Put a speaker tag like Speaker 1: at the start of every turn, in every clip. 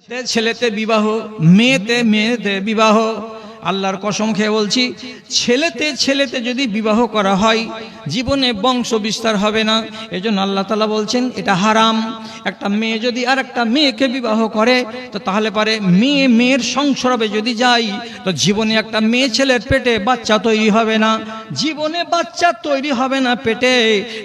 Speaker 1: ছেলেতে ছেলেতে বিবাহ, মেয়েতে মেয়েতে বিবাহ। আল্লাহর কসম খেয়ে বলছি, ছেলেতে ছেলেতে যদি বিবাহ করা হয় জীবনে বংশ বিস্তার হবে না। এজন্য আল্লাহ তাআলা বলছেন এটা হারাম। একটা মেয়ে যদি আর একটা মেয়েকে বিবাহ করে তো তাহলে পারে মেয়ে মেয়ের সংসর্গে যদি যায় তো জীবনে একটা মেয়ে ছেলের পেটে বাচ্চা তৈরি হবে না, জীবনে বাচ্চা তৈরি হবে না পেটে।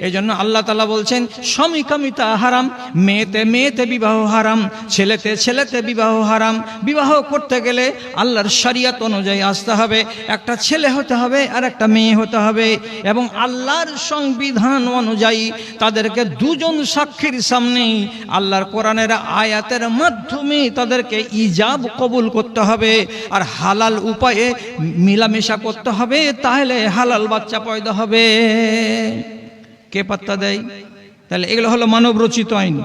Speaker 1: এজন্য আল্লাহ তাআলা বলছেন সমকামিতা হারাম, মেয়েতে মেয়েতে বিবাহ হারাম, ছেলেতে ছেলেতে বিবাহ হারাম। বিবাহ করতে গেলে আল্লাহর শরিয়ত অনুযায়ী আসতে হবে, একটা ছেলে হতে হবে আর একটা মেয়ে হতে হবে, এবং আল্লাহর সংবিধান অনুযায়ী তাদেরকে দুজন সাক্ষীর সামনে আল্লাহর কোরআনের আয়াতের মাধ্যমে তাদেরকে ইজাব কবুল করতে হবে আর হালাল উপায়ে মিলামেশা করতে হবে, তাহলে হালাল বাচ্চা পয়দা হবে। কে পাত্তা দেয়? তাহলে এগুলো হলো মানব রচিত আইন।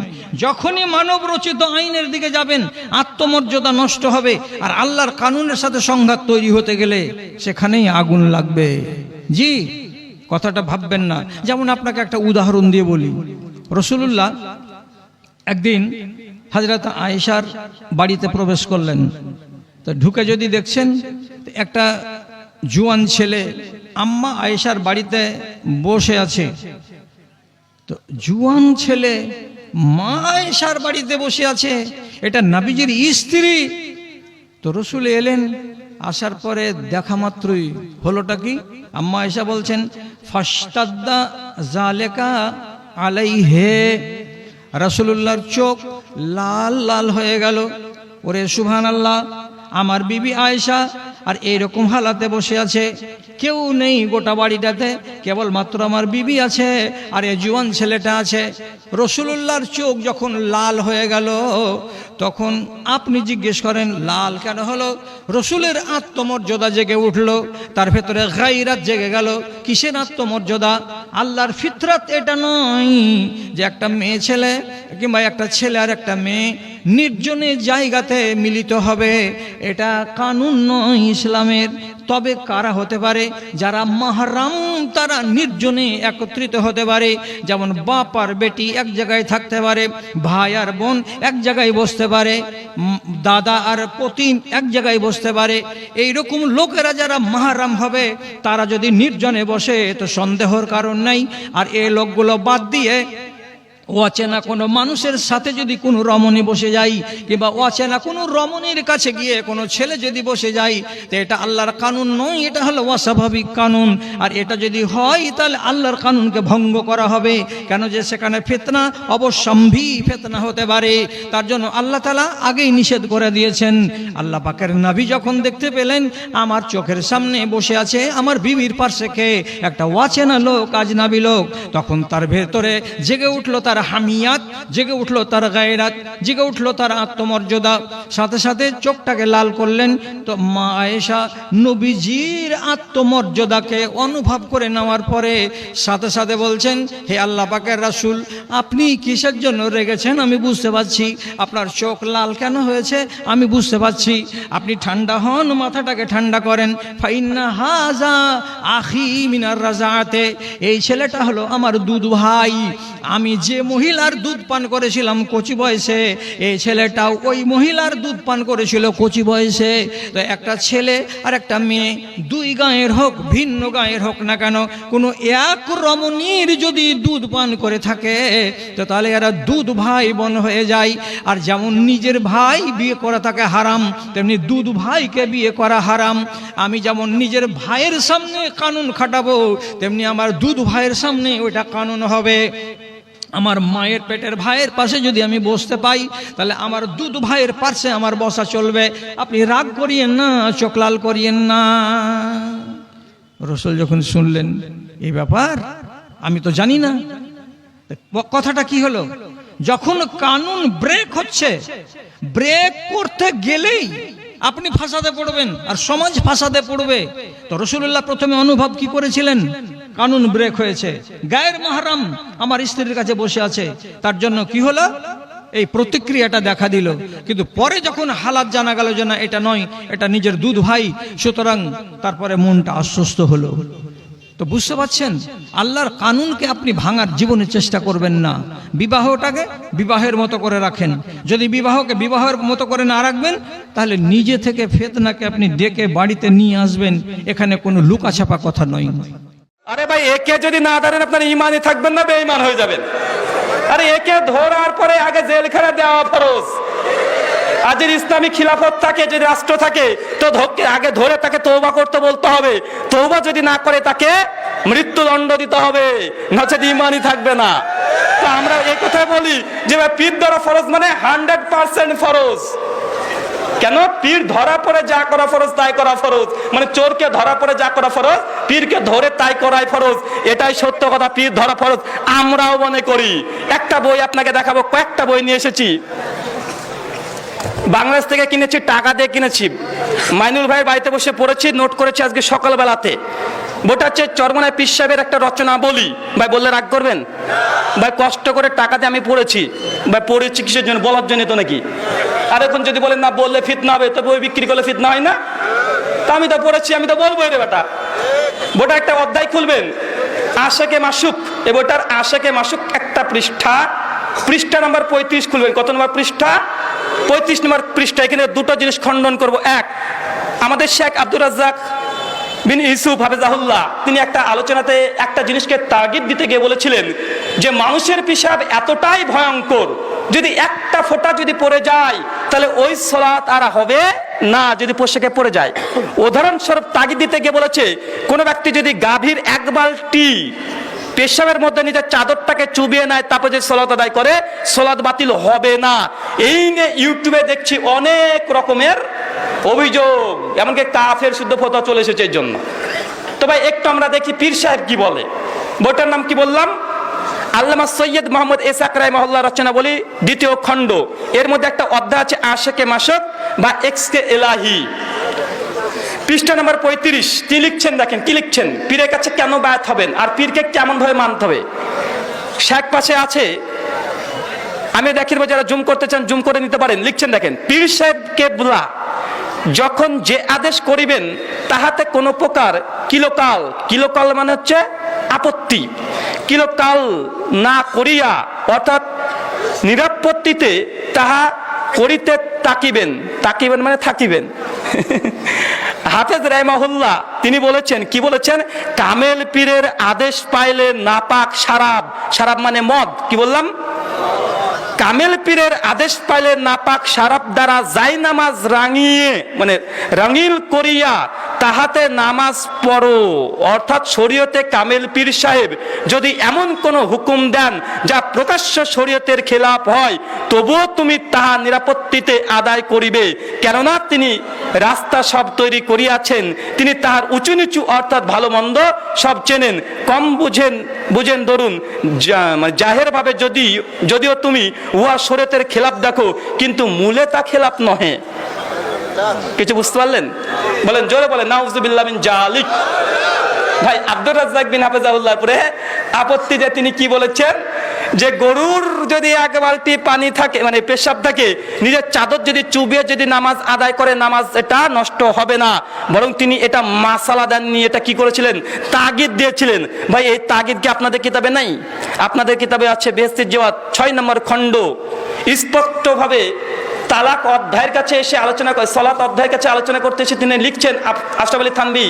Speaker 1: যখনই মানব রচিত আইনের দিকে যাবেন আত্মমর্যাদা নষ্ট হবে, আর আল্লাহর কানুনের সাথে সংঘাত তৈরি হতে গেলে সেখানেই আগুন লাগবে। জি, কথাটা ভাববেন না। যেমন আপনাকে একটা উদাহরণ দিয়ে বলি, রাসূলুল্লাহ একদিন হযরত আয়েশার বাড়িতে প্রবেশ করলেন। তো ঢুকে যদি দেখছেন একটা জুয়ান ছেলে আম্মা আয়েশার বাড়িতে বসে আছে। তো জুয়ান ছেলে মা আয়েশার বাড়িতে বসে আছে, এটা নবীজির স্ত্রী। তো রাসূল এলেন, আসার পরে দেখা মাত্রই হলোটা কি? আম্মা আয়েশা বলছেন ফাশতাদ্দা যালিকা আলাইহি, রাসূলুল্লাহর চোখ লাল লাল হয়ে গেল। ওরে সুবহানাল্লাহ, আমার বিবি আয়েশা আর এইরকম হালাতে বসে আছে, কেউ নেই গোটা বাড়িটাতে, কেবলমাত্র আমার বিবি আছে আর এই জুয়ান ছেলেটা আছে। রাসূলুল্লাহর চোখ যখন লাল হয়ে গেল তখন আপনি জিজ্ঞেস করেন লাল কেন হলো? রাসূলের আত্মমর্যাদা জেগে উঠল, তার ভেতরে গায়রাত জেগে গেল। কিসের আত্মমর্যাদা? আল্লাহর ফিতরাত এটা নয় যে একটা মেয়ে ছেলে কিংবা একটা ছেলে আর একটা মেয়ে নির্জনে জায়গাতে মিলিত হবে, এটা কানুন নয় ইসলামের। তবে কারা হতে পারে? যারা মাহরাম, তারা নির্জনে একত্রিত হতে পারে। যেমন বাপ আর বেটি এক জায়গায় থাকতে পারে, ভাই আর বোন এক জায়গায় বসতে পারে, দাদা আর পতি এক জায়গায় বসতে পারে। এইরকম লোকেরা যারা মাহরাম হবে তারা যদি নির্জনে বসে তো সন্দেহর কারণ নাই। আর এই লোকগুলো বাদ দিয়ে অচেনা কোনো মানুষের সাথে যদি কোনো রমণী বসে যায় কিংবা অচেনা কোনো রমণীর কাছে গিয়ে কোনো ছেলে যদি বসে যায় তো এটা আল্লাহর কানুন নয়, এটা হলো অস্বাভাবিক কানুন। আর এটা যদি হয় তাহলে আল্লাহর কানুনকে ভঙ্গ করা হবে। কেন? যে সেখানে ফিতনা, অবশ্যম্ভী ফিতনা হতে পারে। তার জন্য আল্লাহ তাআলা আগেই নিষেধ করে দিয়েছেন। আল্লাহ পাকের নবী যখন দেখতে পেলেন আমার চোখের সামনে বসে আছে আমার বিবির পাশে কে একটা অচেনা লোক, আজনাবী লোক, তখন তার ভেতরে জেগে উঠলো তার হামিয়াত, জেগে উঠলো তার গায়রাত, জেগে উঠলো তার আত্মমর্যাদা। সাথে সাথে চোখটাকে লাল করলেন। তো মা আয়েশা নবীজির আত্মমর্যাদাকে অনুভব করে নেওয়ার পরে সাথে সাথে বলছেন, হে আল্লাহ পাকের রাসূল, আপনি কিসের জন্য রেগেছেন আমি বুঝতে পারছি, আপনার চোখ লাল কেন হয়েছে আমি বুঝতে পারছি। আপনি ঠান্ডা হন, মাথাটাকে ঠান্ডা করেন। ফাইন্না হাজা আখি মিনার রাজাতে, এই ছেলেটা হলো আমার দুধ ভাই। আমি যে মহিলার দুধ পান করেছিলাম কচি বয়সে, এই ছেলেটাও ওই মহিলার দুধ পান করেছিল কচি বয়সে। তো একটা ছেলে আর একটা মেয়ে দুই গায়ের হোক, ভিন্ন গায়ের হোক না কেন, কোনো এক রমণীর যদি দুধ পান করে থাকে তো তাহলে এরা দুধ ভাই বোন হয়ে যায়। আর যেমন নিজের ভাই বিয়ে করা থাকে হারাম, তেমনি দুধ ভাইকে বিয়ে করা হারাম। আমি যেমন নিজের ভাইয়ের সামনে কানুন খাটাবো তেমনি আমার দুধ ভাইয়ের সামনে ওইটা কানুন হবে। আমার মায়ের পেটের ভাইয়ের পাশে যদি আমি বসতে পাই তাহলে আমার দুধ ভাইয়ের পাশে আমার বসা চলবে। আপনি রাগ করিয়েন না, চোখ লাল করিয়েন না। রাসূল যখন শুনলেন এই ব্যাপার, আমি তো জানি না কথাটা কি হলো। যখন কানুন ব্রেক হচ্ছে, ব্রেক করতে গেলেই আপনি ফাসাদে পড়বেন আর সমাজ ফাসাদে পড়বে। তো রাসূলুল্লাহ প্রথমে অনুভব কি করেছিলেন? কানুন ব্রেক হয়েছে, গায়ের মাহরাম আমার স্ত্রীর কাছে বসে আছে, তার জন্য কি হলো? এই প্রতিক্রিয়াটা দেখা দিল। কিন্তু পরে যখন হালাত জানা গেল যে না এটা নয়, এটা নিজের দুধ ভাই, সুতরাং তারপরে মনটা আশ্বস্ত হলো। তো বুঝতে পারছেন, আল্লাহর কানুনকে আপনি ভাঙার জীবনে চেষ্টা করবেন না। বিবাহটাকে বিবাহের মতো করে রাখেন। যদি বিবাহকে বিবাহের মতো করে না রাখবেন, তাহলে নিজে থেকে ফিতনাকে আপনি ডেকে বাড়িতে নিয়ে আসবেন। এখানে কোনো লুকাছাপা কথা নয়।
Speaker 2: আরে ভাই, একে যদি না ধরেন আপনার ইমানই থাকবেন না, বেঈমান হয়ে যাবেন। আরে একে ধরার পরে আগে জেলখানা দেওয়া ফরজ। আর যদি ইসলামী খিলাফত থাকে, যদি রাষ্ট্র থাকে, তো আগে ধরে তাকে তওবা করতে বলতে হবে। তওবা যদি না করে তাকে মৃত্যুদণ্ড দিতে হবে, নচেত ইমানই থাকবে না। তো আমরা এই কথাই বলি যে পীর ধরা ফরজ মানে 100% ফরজ। কেন? পীর ধরা পরে যা করা ফরজ তাই করা ফরজ। মানে চোরকে ধরা পরে যা করা ফরজ, পীরকে ধরে তাই করাই ফরজ। এটাই সত্য কথা, পীর ধরা ফরজ আমরাও মনে করি। একটা বই আপনাকে দেখাবো, কয়েকটা বই নিয়ে এসেছি, বাংলাদেশ থেকে কিনেছি, টাকা দিয়ে কিনেছি। মাইনুল ভাইয়ের বাড়িতে বসে পড়েছি, নোট করেছি আজকে সকালবেলাতে। বইটা হচ্ছে চরমনায় পীর সাহেবের একটা রচনা বলি। ভাই বললে রাগ করবেন? ভাই কষ্ট করে টাকা দিয়ে আমি পড়েছি। ভাই পড়েছি কিসের জন্য? বলার জন্য তো নাকি? আর এখন যদি বলেন না বললে ফিতনা হবে, তো বই বিক্রি করলে ফিতনা হয় না? তা আমি তো পড়েছি, আমি তো বলবো রে বেটা। বইটা একটা অধ্যায় খুলবেন, আশেকে মাসুক। এই বইটার আশেকে মাসুক একটা পৃষ্ঠা নাম্বার 35 খুলবেন। কত নম্বর পৃষ্ঠা? 35 নম্বর পৃষ্ঠা। এখানে দুটো জিনিস খণ্ডন করব। এক, আমাদের শেখ আব্দুর রাজ্জাক বিন ইউসুফ হাফেজাহুল্লাহ, তিনি একটা আলোচনাতে একটা জিনিসকে তাগিদ দিতে গিয়ে বলেছিলেন যে মানুষের পেশাব এতটাই ভয়ঙ্কর, যদি একটা ফোঁটা যদি পড়ে যায় তাহলে ওই সালাত আর হবে না, যদি পোশাকে পড়ে যায়। উদাহরণস্বরূপ তাগিদ দিতে গিয়ে বলেছে, কোনো ব্যক্তি যদি গাভীর এক বালতি পেশাবের মধ্যে নিজের চাদরটাকে চুবিয়ে নেয়, তারপর যে সালাত আদায় করে, সালাত বাতিল হবে না। এই নিয়ে ইউটিউবে দেখছি অনেক রকমের অভিযোগ, এমনকি কাফের শুদ্ধ ফতোয়া চলে এসেছে এর জন্য। তো ভাই একটু আমরা দেখি পীর সাহেব কি বলে। বইটার নাম কি বললাম? আল্লামা সৈয়দ মোহাম্মদ ইসহাক রাহিমাহুল্লাহ রচনা বলি, 2য় খণ্ড। এর মধ্যে একটা অধ্যায় আছে আশেকে মাসুক বা এক্সকে এলাহি। পৃষ্ঠা নাম্বার 35। কি লিখছেন দেখেন, কি লিখছেন? পীরের কাছে কেন বায়াত হবেন আর পীরকে কেমন ভাবে মানতে হবে। শেখ পাশে আছে, আমি দেখিব, যারা জুম করতে চান জুম করে নিতে পারেন। লিখছেন দেখেন, পীর সাহেব কেবলা যখন যে আদেশ করিবেন তাহাতে কোনো প্রকার কিলোকাল মানে হচ্ছে আপত্তি, কিলোকাল না করিয়া অর্থাৎ নিরাপত্তিতে তাহা করিতে তাকিবেন মানে থাকিবেন। হাফেজ রাহিমাহুল্লাহ তিনি বলেছেন, কি বলেছেন? কামেল পীরের আদেশ পাইলে নাপাক শারাব মানে মদ। কি বললাম? কামেল পীরের আদেশ পাইলে নাপাক শারাব দ্বারা যাই নামাজ রাঙিয়ে মানে রঙিল করিয়া তাহাতে নামাজ পড়ো। অর্থাৎ শরীয়তে কামেল পীর সাহেব যদি এমন কোন হুকুম দেন যা প্রকাশ্য শরীয়তের খেলাফ হয়, তবুও তুমি তাহা নিরাপত্তিতে আদায় করিবে, কেননা তিনি রাস্তা সব তৈরি করিয়াছেন, তিনি তাহার উঁচু নিচু অর্থাৎ ভালো মন্দ সব চেনেন। কম বুঝেন ধরুন জাহের ভাবে যদিও তুমি উহা শরীয়তের খেলাফ দেখো, কিন্তু মূলে তা খেলাফ নহে। কিছু বুঝতে পারলেন? বলেন, জোরে বলেন নাউজুবিল্লাহ মিন জালিক। ভাই আব্দুর রাজ্জাক বিন হাফেজাহুল্লাহর উপরে আপত্তি যে তিনি কি বলেছেন, যে গরুর যদি এক বালতি পানি থাকে মানে পেশাব থাকে, নিজের চাদর যদি চুবিয়ে যদি নামাজ আদায় করে, নামাজ এটা নষ্ট হবে না, বরং তিনি এটা মাসালা দেননি, এটা কি করেছিলেন? তাগিদ দিয়েছিলেন। ভাই এই তাগিদ কি আপনাদের কিতাবে নাই? আপনাদের কিতাবে আছে বেহেশতের জওয়াদ 6 নম্বর খণ্ড। স্পষ্টভাবে তালাক অধ্যায়ের কাছে এসে আলোচনা করে, সালাত অধ্যায়ের কাছে আলোচনা করতে এসে তিনি লিখছেন, আশরাফ আলী থানভী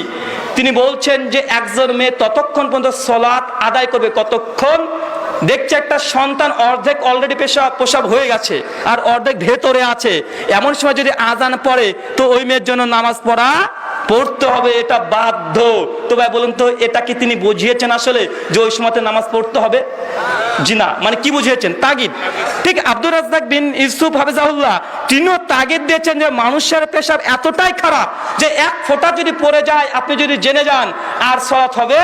Speaker 2: তিনি বলছেন যে একজন মেয়ে ততক্ষণ পর্যন্ত সালাত আদায় করবে কতক্ষণ দেখছে একটা সন্তান অর্ধেক অলরেডি প্রসব হয়ে গেছে আর অর্ধেক ভেতরে আছে, এমন সময় যদি আজান পড়ে তো ওই মেয়ের জন্য নামাজ পড়তে হবে, এটা বাধ্য। তো ভাই বলুন তো, এটা কি তিনি বুঝিয়েছেন আসলে যে ওই সময়তে নামাজ পড়তে হবে? জি না। মানে কি বুঝিয়েছেন? তাগিদ। ঠিক আব্দুর রাজ্জাক বিন ইউসুফ হাফেজাহুল্লাহ তিনিও তাগিদ দিয়েছেন যে মানুষের পেশাব এতটাই খারাপ যে এক ফোঁটা যদি পড়ে যায়, আপনি যদি জেনে যান, আর সালাত হবে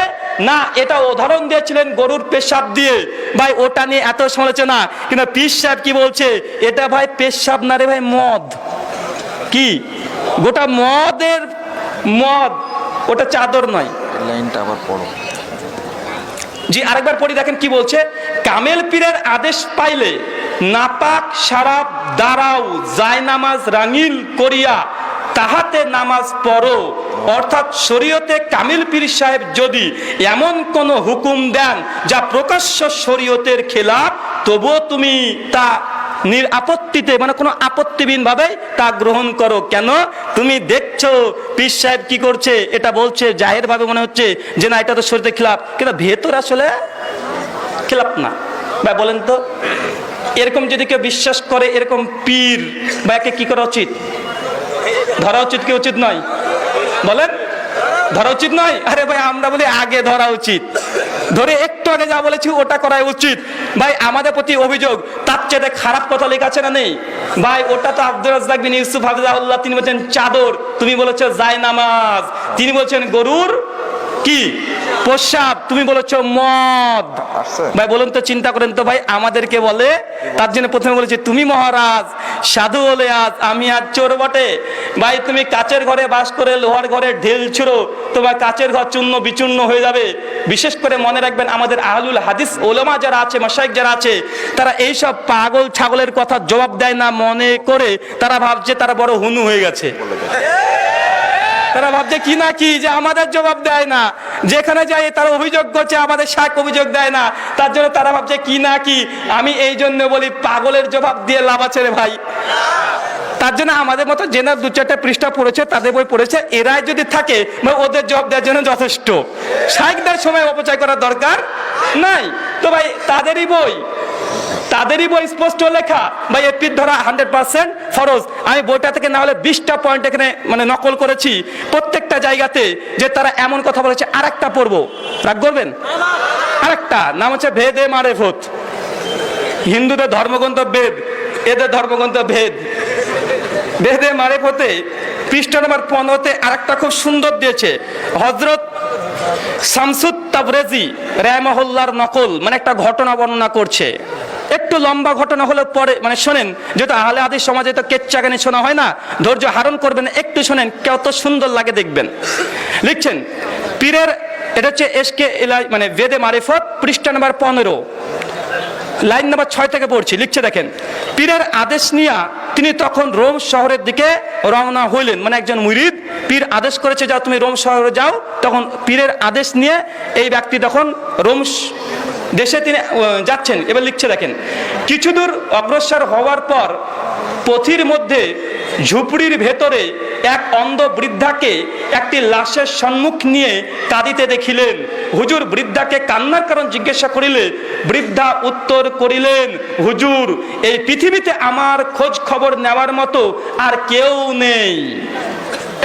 Speaker 2: না। এটা উদাহরণ দিয়েছিলেন গরুর পেশাব দিয়ে। ভাই ওটা নিয়ে এত সমালোচনা, কিন্তু পীর সাহেব কি বলছে? এটা ভাই পেশাব না রে ভাই, মদ। কি গোটা মদ, ওটা চাদর নয়।
Speaker 3: লাইনটা আবার পড়ো।
Speaker 2: জি আরেকবার পড়ি, দেখেন কি বলছে। কামেল পীরের আদেশ পাইলে নাপাক শারাব দ্বারাও যায় নামাজ রাঙিল করিয়া তাহাতে নামাজ পড়ো, অর্থাৎ শরীয়তে কামিল পীর সাহেব যদি এমন কোন হুকুম দেন যা প্রকাশ্য শরীয়তের খেলাফ, তবুও তুমি তা আপত্তিতে মানে কোনো আপত্তিবিহীন ভাবে তা গ্রহণ করো। কেন? তুমি দেখছো পীর সাহেব কি করছে, এটা বলছে জাহের ভাবে মনে হচ্ছে যে না এটা তো শরীয়তের খেলাফ, কিন্তু ভেতর আসলে খেলাফ না। ভাই বলেন তো, এরকম যদি কেউ বিশ্বাস করে এরকম পীর বা একে কি করা উচিত? ধরা উচিত কি উচিত নয়? বলেন, ধরা উচিত নয়? আরে ভাই আমরা বলি আগে ধরা উচিত, ধরে একটু আগে যা বলেছি ওটা করা উচিত। ভাই আমাদের প্রতি অভিযোগ, তার চেয়ে খারাপ কথা লেখা আছে না নেই? ভাই ওটা তো আব্দুর রাজ্জাক বিন ইউসুফ হাফিজাহুল্লাহ, তিনি বলছেন চাদর, তুমি বলেছো জায়নামাজ, তিনি বলছেন গরুর কি প্রস্রাব, তুমি বলেছো মদ। ভাই বলুন তো, চিন্তা করেন তো ভাই, আমাদেরকে বলে। তার জন্য প্রথমে বলেছে তুমি মহারাজ, সাধু হলে আজ আমি আজ চোর বটে। ভাই তুমি কাচের ঘরে বাস করে লোহার ঘরে ঢেল ছুড়ো, তোমার কাচের ঘর চূর্ণ বিচূর্ণ হয়ে যাবে। বিশেষ করে মনে রাখবেন, আমাদের আহলুল হাদিস ওলামা যারা আছে, মাশায়েখ যারা আছে, তারা এইসব পাগল ছাগলের কথা জবাব দেয় না মনে করে, তারা ভাবছে তারা বড় হুনু হয়ে গেছে। তারা ভাবছে কি না কি যে আমাদের জবাব দেয় না, যেখানে যাই তারা অভিযোগ করছে আমাদের শাক অভিযোগ দেয় না, তার জন্য তারা ভাবছে কি না কি। আমি এই জন্য বলি পাগলের জবাব দিয়ে লাভ আছে রে ভাই। তার জন্য আমাদের মতো জেনার 2-4টা পৃষ্ঠা পড়েছে, তাদের বই পড়েছে, এরাই যদি থাকে ওদের জবাব দেওয়ার জন্য যথেষ্ট। শাইখদের সময় অপচয় করার দরকার নাই। তো ভাই তাদেরই বই স্পষ্ট লেখা, ভাই এপির ধরা 100% ফরজ। আমি বইটা থেকে না হলে 20টা পয়েন্ট এখানে মানে নকল করেছি প্রত্যেকটা জায়গাতে, যে তারা এমন কথা বলেছে। আরেকটা পড়বো, রাগ করবেন? আরেকটা নাম হচ্ছে ভেদে মারেফত। হিন্দুদের ধর্মগ্রন্থ বেদ, এদের ধর্মগ্রন্থ ভেদ। ভেদে মারেফতে পৃষ্ঠা নম্বর 15-তে আরেকটা খুব সুন্দর দিয়েছে। হযরত শামসুত তাবরেজি রাহিমাহুল্লাহর নকল, মানে একটা ঘটনা বর্ণনা করছে। একটু লম্বা ঘটনা হলে পরে মানে শোনেন, যেহেতু আহলে হাদিস সমাজে তো কেচ্চা গানে শোনা হয় না, ধৈর্য হারণ করবেন, একটু শোনেন, কত সুন্দর লাগে দেখবেন। লিখছেন পীরের, এটা হচ্ছে এসকে মানে ভেদে মারিফত পৃষ্ঠা নম্বর 15, লাইন নাম্বার 6 থেকে পড়ছি। লিখছে দেখেন, পীরের আদেশ নিয়ে তিনি তখন রোম শহরের দিকে রওনা হইলেন। মানে একজন মুরিদ, পীর আদেশ করেছে যাও তুমি রোম শহরে যাও, তখন পীরের আদেশ নিয়ে এই ব্যক্তি তখন রোম দেশে তিনি যাচ্ছেন। এবার লিখছে দেখেন, কিছু দূর অগ্রসর হওয়ার পর পথির মধ্যে ঝুপড়ির ভেতরে এক অন্ধ বৃদ্ধাকে একটি লাশের সম্মুখ নিয়ে কাঁদিতে দেখিলেন। হুজুর বৃদ্ধাকে কান্নার কারণ জিজ্ঞাসা করিলে বৃদ্ধা উত্তর করিলেন, হুজুর এই পৃথিবীতে আমার খোঁজ খবর নেওয়ার মতো আর কেউ নেই।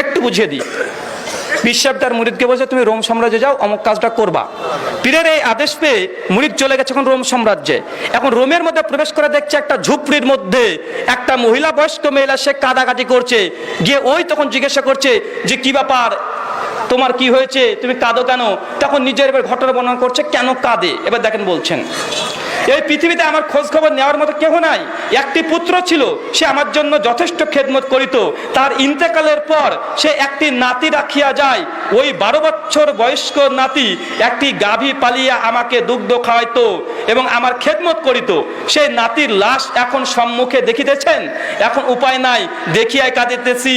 Speaker 2: একটু বুঝিয়ে দিই, পীর সাহেব তার মুরিদকে বলছে তুমি রোম সাম্রাজ্যে যাও, অমুক কাজটা করবা। পীরের এই আদেশ পেয়ে মুরিদ চলে গেছে এখন রোম সাম্রাজ্যে। এখন রোমের মধ্যে প্রবেশ করে দেখছে একটা ঝুপড়ির মধ্যে একটা মহিলা, বয়স্ক মহিলা, সে কাঁদাকাটি করছে। গিয়ে ওই তখন জিজ্ঞাসা করছে যে কি ব্যাপার, তোমার কি হয়েছে, তুমি কাঁদো কেন? তখন নিজের এবার ঘটনা বর্ণনা করছে কেন কাঁদে। এবার দেখেন বলছেন, এই পৃথিবীতে আমার খোঁজ খবর নেওয়ার মতো কেউ নাই। একটি পুত্র ছিল, সে আমার জন্য যথেষ্ট খেদমত করিত। তার ইন্তেকালের পর সে একটি নাতি রাখিয়া যায়। ওই 12 বছর বয়স্ক নাতি একটি গাভী পালিয়া আমাকে দুগ্ধ খাওয়াইতো এবং আমার খেদমত করিত। সেই নাতির লাশ এখন সম্মুখে দেখিতেছেন, এখন উপায় নাই, দেখিয়াই কাঁদিতেছি।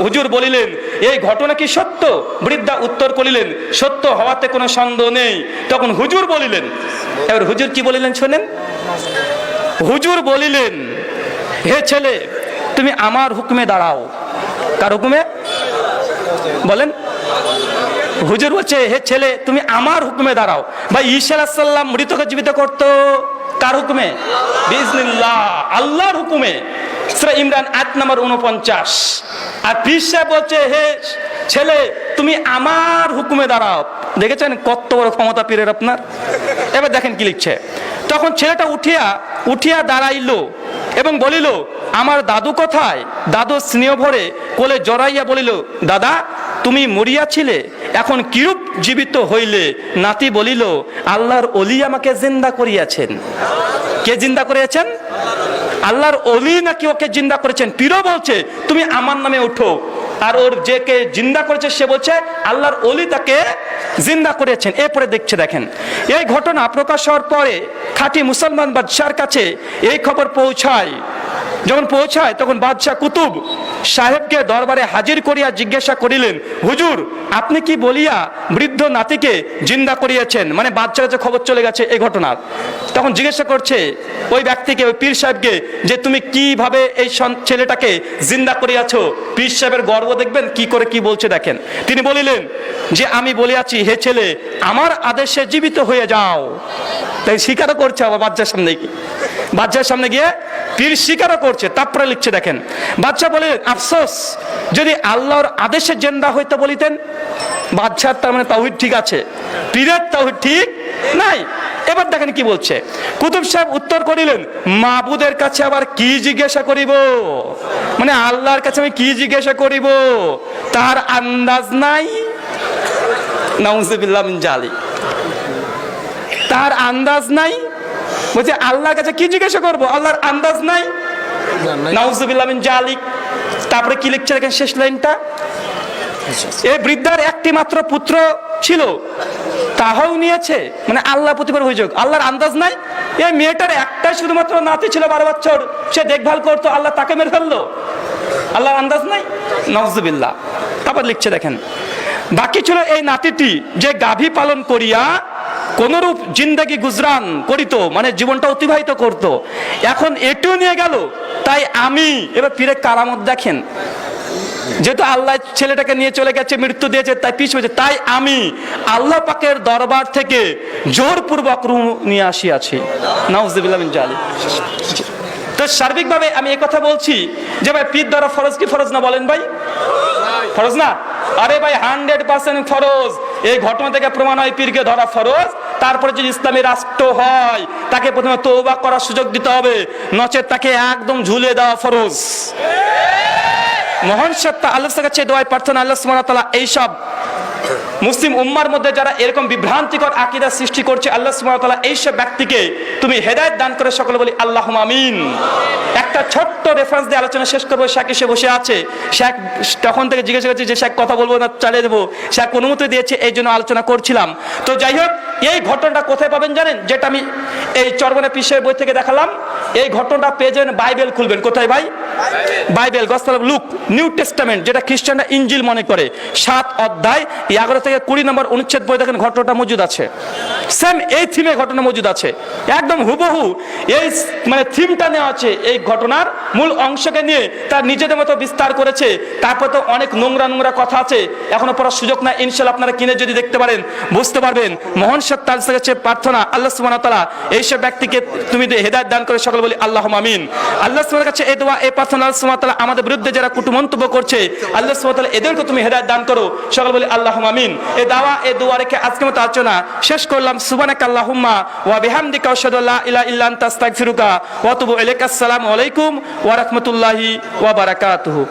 Speaker 2: হুজুর বলিলেন, এই ঘটনা কি সত্য? বৃদ্ধা উত্তর করিলেন, সত্য হওয়াতে কোনো সন্দেহ নেই। তখন হুজুর বলিলেন, এবার হুজুর কি বলিলেন শোনেন। হুজুর বলিলেন, হে ছেলে তুমি আমার হুকুমে দাঁড়াও। কার হুকুমে বলেন? হুজুর বলছে, হে ছেলে তুমি আমার হুকুমে দাঁড়াও। ভাই ঈসা আলাইহিস সালাম মৃতকে জীবিত করতো কার হুকুমে? বিইজনিল্লাহ, আল্লাহর হুকুমে। সূরা ইমরান আয়াত নাম্বার 49। আর পীর সাহেব বলছে, হে ছেলে তুমি আমার হুকুমে দাঁড়াও। দেখেছেন কত বড় ক্ষমতা পীরের আপনার। এবার দেখেন কি লিখছে, তখন ছেলেটা উঠিয়া দাঁড়াইলো এবং বলিল, আমার দাদু কোথায়? দাদু স্নেহ ভরে কোলে জড়াইয়া বলিল, দাদা তুমি মরিয়াছিলে, এখন কিরূপ জীবিত হইলে? নাতি বলিল, আল্লাহর ওলি আমাকে জিন্দা করিয়াছেন। কে জিন্দা করিয়াছেন? আল্লাহর ওলি নাকি ওকে জিন্দা করেছেন। পীরও বলছে তুমি আমার নামে উঠো, আর ওর যে কে জিন্দা করেছে সে বলছে আল্লাহর ওলি তাকে জিন্দা করেছেন। এরপরে দেখছে দেখেন, এই ঘটনা প্রকাশ হওয়ার পরে খাঁটি মুসলমান বাদশার কাছে এই খবর পৌঁছায়। যখন পৌঁছায় তখন বাদশাহ কুতুব সাহেবকে দরবারে হাজির করিয়া জিজ্ঞাসা করিলেন, হুজুর আপনি কি বলিয়া বৃদ্ধ নাতিকে জিন্দা করিয়েছেন, মানে বাচ্চার কাছে খবর চলে গেছে এই ঘটনার। তখন জিজ্ঞাসা করছে ওই ব্যক্তিকে, ওই পীর সাহেবকে, যে তুমি কিভাবে এই ছেলেটাকে জিন্দা করিয়াছো। পীর সাহেবের গর্ব দেখবেন কি করে কি বলছে দেখেন। তিনি বলিলেন যে আমি বলিয়াছি, হে ছেলে আমার আদেশে জীবিত হয়ে যাও। তাই স্বীকারও করছে আবার বাচ্চার সামনে গিয়ে, বাচ্চার সামনে গিয়ে পীর স্বীকারও করছে। তারপরে লিখছে দেখেন, বাচ্চা বলে আফসোস যদি আল্লাহর আদেশে জিন্দা হইতে বলিতেন। বাচ্চার তার মানে তাওহীদ ঠিক আছে, পীরের তাওহীদ ঠিক নাই। এবার দেখেন কি বলছে, কুতুব সাহেব উত্তর করিলেন, মাবুদের কাছে আবার কি জিজ্ঞাসা করিব, মানে আল্লাহর কাছে আমি কি জিজ্ঞাসা করিব, তার আন্দাজ নাই। নাউজুবিল্লাহ মিন জালিক, তার আন্দাজ নাই। বলছে আল্লাহর কাছে কি জিজ্ঞাসা করব, আল্লাহর আন্দাজ নাই। নাউজুবিল্লাহ মিন জালিক। তারপরে কি লিখছে দেখেন শেষ লাইনটা, এই বৃদ্ধার একটি মাত্র পুত্র ছিল, তাহাও নিয়েছে, মানে আল্লাহ প্রতিবার অভিযোগ, আল্লাহর আন্দাজ নাই। এই মেয়েটার একটাই শুধুমাত্র নাতি ছিল 12 বছর, সে দেখভাল করতো, আল্লাহ তাকে মেরে ফেললো, আল্লাহর আন্দাজ নাই। নাউজুবিল্লাহ। তারপর লিখছে দেখেন, বাকি ছিল এই নাতিটি যে গাভী পালন করিয়া কোনরূপ জিন্দেগি গুজরান করিত, মানে জীবনটা অতিবাহিত করত, এখন এটিও নিয়ে গেল। তাই আমি, এবার পীরের কারামত দেখেন, যেহেতু আল্লাহ ছেলেটাকে নিয়ে চলে গেছে, মৃত্যু দিয়েছে, তাই পিছ হয়েছে, তাই আমি আল্লাহ পাকের দরবার থেকে জোরপূর্বক রূহ নিয়ে আসিয়াছি। নাউজুবিল্লাহ মিন জালিক। তো সার্বিকভাবে আমি এই কথা বলছি যে ভাই পীর ধরা ফরজ কি ফরজ না, বলেন ভাই? ফরজ না? আরে ভাই 100% ফরজ। এই ঘটনা থেকে প্রমাণ হয় পীরকে ধরা ফরজ। তারপরে যদি ইসলামী রাষ্ট্র হয় তাকে প্রথমে তওবা করার সুযোগ দিতে হবে, নচেত তাকে একদম ঝুলে দেওয়া ফরজ। মহান সত্তা আল্লাহর কাছে দোয়া প্রার্থনা, আল্লাহ সুবহানাহু ওয়া তাআলা এইসব মুসলিম উম্মার মধ্যে যারা এরকম বিভ্রান্তিকর আকীদা সৃষ্টি করছে, আল্লাহ সুবহানাহু ওয়া তাআলা এইসব ব্যক্তিকে তুমি হেদায়েত দান করে সকলে বলি আল্লাহুম্মা আমিন। একটা ছোট্ট রেফারেন্স দিয়ে আলোচনা শেষ করবো। শেখ এসে বসে আছে, শেখ তখন থেকে জিজ্ঞাসা করছে যে শেখ কথা বলবো না চালিয়ে দেবো, শেখ অনুমতি দিয়েছে, এই জন্য আলোচনা করছিলাম। তো যাই হোক, এই ঘটনাটা কোথায় পাবেন জানেন? যেটা আমি এই চরমনে পীরের বই থেকে দেখালাম, এই ঘটনাটা পেয়ে যাবেন, বাইবেল খুলবেন। কোথায় ভাই? Bible, gospel of look, new testament, যেটা খ্রিস্টানরা ইনজিল মনে করে, 7 অধ্যায় 11 থেকে 20 নম্বর অনুচ্ছেদ বই দেখেন, ঘটনাটা মজুদ আছে। সেম এই থিমে ঘটনা মজুদ আছে, একদম হুবহু এই মানে থিমটা নেওয়া আছে। এই ঘটনার মূল অংশকে নিয়ে তার নিজেদের মতো বিস্তার করেছে। তারপর তো অনেক নোংরা নোংরা কথা আছে, এখনো পড়ার সুযোগ না। ইনশাআল্লাহ আপনারা কিনে যদি দেখতে পারেন বুঝতে পারবেন। মহান সত্তার কাছে প্রার্থনা, আল্লাহ সুবহানাহু ওয়া তাআলা এইসব ব্যক্তিকে তুমি হেদায়েত দান করে সকলে বলি আল্লাহুম্মা আমিন। আল্লাহ সুবহানাহু কাছে এই দোয়া, এই প্রার্থনা, আল্লাহ সুবহানাহু ওয়া তাআলা আমাদের বিরুদ্ধে যারা কুটু মন্তব্য করছে, আল্লাহ সুবহানাহু ওয়া তাআলা এদেরকে তুমি হেদায়েত দান করো, সকলে বলি আল্লাহুম্মা আমিন। এই দাওয়া, এই দোয়া রেখে আজকের মতো আলোচনা শেষ করলাম। সুবহানাকা আল্লাহুম্মা ওয়া বিহামদিকা আশহাদু আল্লা ইলাহা ইল্লা আনতা আস্তাগফিরুকা ওয়া আতুবু ইলাইকা। আসসালামু আলাইকুম ওয়া রাহমাতুল্লাহি ওয়া বারাকাতুহু।